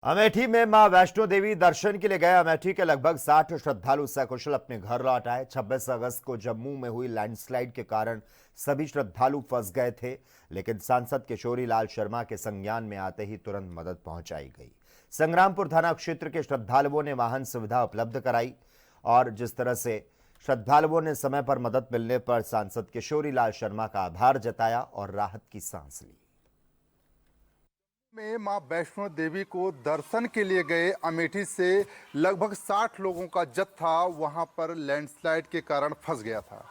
अमेठी में मां वैष्णो देवी दर्शन के लिए गए अमेठी के लगभग 60 श्रद्धालु सकुशल अपने घर लौट आए। 26 अगस्त को जम्मू में हुई लैंडस्लाइड के कारण सभी श्रद्धालु फंस गए थे, लेकिन सांसद किशोरी लाल शर्मा के संज्ञान में आते ही तुरंत मदद पहुंचाई गई। संग्रामपुर थाना क्षेत्र के श्रद्धालुओं ने वाहन सुविधा उपलब्ध कराई और जिस तरह से श्रद्धालुओं ने समय पर मदद मिलने पर सांसद किशोरी लाल शर्मा का आभार जताया और राहत की सांस ली। में मां वैष्णो देवी को दर्शन के लिए गए अमेठी से लगभग 60 लोगों का जत्था वहां पर लैंडस्लाइड के कारण फंस गया था,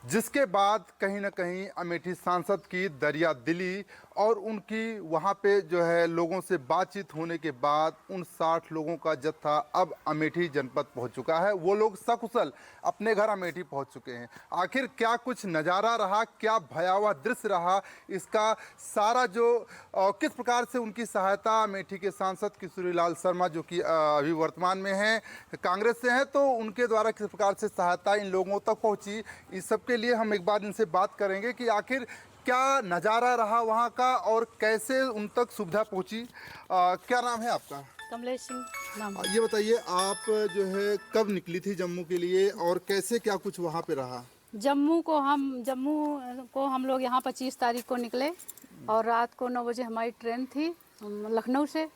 जिसके बाद कहीं ना कहीं अमेठी सांसद की दरिया दिली और उनकी वहां पे जो है लोगों से बातचीत होने के बाद उन 60 लोगों का जत्था अब अमेठी जनपद पहुंच चुका है। वो लोग सकुशल अपने घर अमेठी पहुंच चुके हैं। आखिर क्या कुछ नज़ारा रहा, क्या भयावह दृश्य रहा, इसका सारा जो किस प्रकार से उनकी सहायता अमेठी के सांसद किशोरी लाल शर्मा जो कि अभी वर्तमान में हैं, कांग्रेस से हैं, तो उनके द्वारा किस प्रकार से सहायता इन लोगों तक पहुंची, इस सब के लिए हम एक बार इनसे बात करेंगे कि आखिर क्या नज़ारा रहा वहाँ का और कैसे उन तक सुविधा पहुंची। क्या नाम है आपका? कमलेश सिंह नाम है। ये बताइए, आप जो है कब निकली थी जम्मू के लिए और कैसे क्या कुछ वहाँ पे रहा? जम्मू को हम लोग यहाँ 25 तारीख को निकले और रात को 9 बजे हमारी ट्रेन थी लखनऊ से,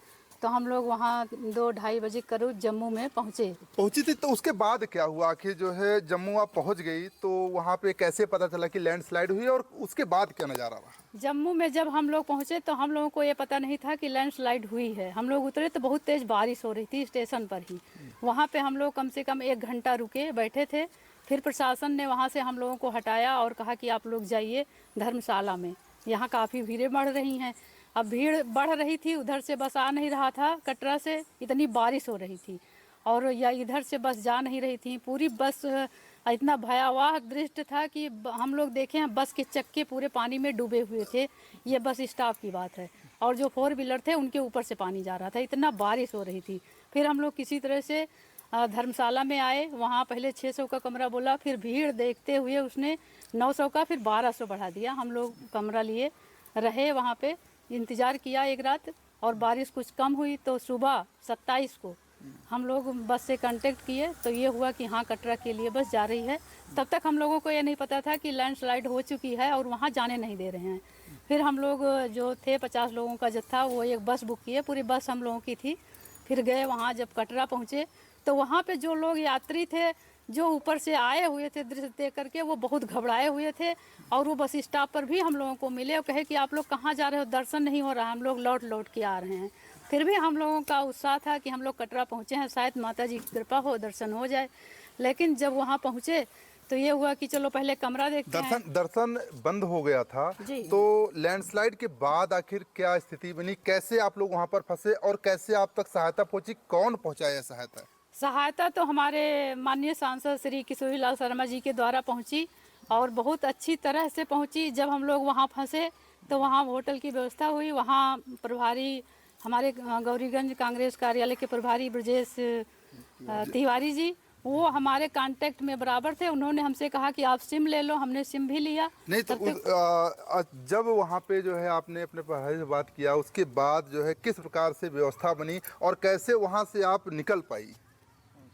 तो हम लोग वहाँ 2-2:30 बजे करीब जम्मू में पहुँची थी। तो उसके बाद क्या हुआ कि जो है जम्मू आप पहुँच गई, तो वहाँ पे कैसे पता चला कि लैंडस्लाइड हुई और उसके बाद क्या नज़ारा रहा? जम्मू में जब हम लोग पहुँचे तो हम लोगों को ये पता नहीं था कि लैंडस्लाइड हुई है। हम लोग उतरे तो बहुत तेज़ बारिश हो रही थी स्टेशन पर ही। वहाँ पे हम लोग कम से कम 1 घंटा रुके बैठे थे। फिर प्रशासन ने वहाँ से हम लोगों को हटाया और कहा कि आप लोग जाइए धर्मशाला में, यहाँ काफ़ी भीड़ें बढ़ रही हैं। अब भीड़ बढ़ रही थी, उधर से बस आ नहीं रहा था कटरा से, इतनी बारिश हो रही थी और या इधर से बस जा नहीं रही थी। पूरी बस इतना भयावह दृश्य था कि हम लोग देखे हैं बस के चक्के पूरे पानी में डूबे हुए थे। ये बस स्टाफ की बात है और जो 4 व्हीलर थे उनके ऊपर से पानी जा रहा था, इतना बारिश हो रही थी। फिर हम लोग किसी तरह से धर्मशाला में आए। वहाँ पहले 600 का कमरा बोला, फिर भीड़ देखते हुए उसने 900 का फिर 1200 बढ़ा दिया। हम लोग कमरा लिए रहे, वहाँ पे इंतज़ार किया एक रात और बारिश कुछ कम हुई तो सुबह 27 को हम लोग बस से कांटेक्ट किए तो ये हुआ कि हाँ कटरा के लिए बस जा रही है। तब तक हम लोगों को ये नहीं पता था कि लैंडस्लाइड हो चुकी है और वहाँ जाने नहीं दे रहे हैं। फिर हम लोग जो थे 50 लोगों का जत्था, वो एक बस बुक किए, पूरी बस हम लोगों की थी। फिर गए वहाँ, जब कटरा पहुँचे तो वहाँ पे जो लोग यात्री थे जो ऊपर से आए हुए थे दृश्य देख करके, वो बहुत घबराए हुए थे और वो बस स्टॉप पर भी हम लोगों को मिले और कहे कि आप लोग कहाँ जा रहे हो, दर्शन नहीं हो रहा, हम लोग लौट के आ रहे हैं। फिर भी हम लोगों का उत्साह था कि हम लोग कटरा पहुँचे हैं, शायद माता जी की कृपा हो, दर्शन हो जाए। लेकिन जब वहाँ पहुँचे तो ये हुआ कि चलो पहले कमरा देखते हैं। दर्शन बंद हो गया था जी। तो लैंडस्लाइड के बाद आखिर क्या स्थिति बनी, कैसे आप लोग वहाँ पर फंसे और कैसे आप तक सहायता पहुँची, कौन पहुँचाया सहायता? सहायता तो हमारे माननीय सांसद श्री किशोरी लाल शर्मा जी के द्वारा पहुंची और बहुत अच्छी तरह से पहुंची। जब हम लोग वहां फंसे तो वहां होटल की व्यवस्था हुई। वहां प्रभारी हमारे गौरीगंज कांग्रेस कार्यालय के प्रभारी ब्रजेश तिवारी जी, वो हमारे कांटेक्ट में बराबर थे। उन्होंने हमसे कहा कि आप सिम ले लो, हमने सिम भी लिया। नहीं तो जब वहाँ पे जो है आपने अपने प्रभारी से बात किया, उसके बाद जो है किस प्रकार से व्यवस्था बनी और कैसे वहाँ से आप निकल पाई?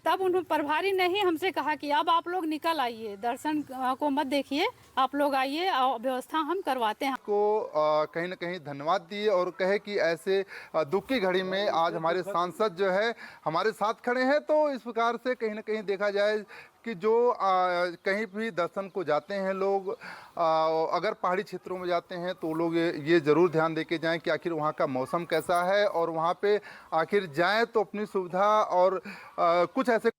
तब उन्होंने प्रभारी ने ही हमसे कहा कि अब आप लोग निकल आइए, दर्शन को मत देखिए, आप लोग आइए, व्यवस्था हम करवाते हैं। को कहीं ना कहीं धन्यवाद दिए और कहे कि ऐसे दुख की घड़ी में आज हमारे सांसद जो है हमारे साथ खड़े हैं। तो इस प्रकार से कहीं ना कहीं देखा जाए कि जो कहीं भी दर्शन को जाते हैं लोग, अगर पहाड़ी क्षेत्रों में जाते हैं तो लोग ये ज़रूर ध्यान दे के जाएँ कि आखिर वहाँ का मौसम कैसा है और वहाँ पे आखिर जाएं तो अपनी सुविधा और कुछ ऐसे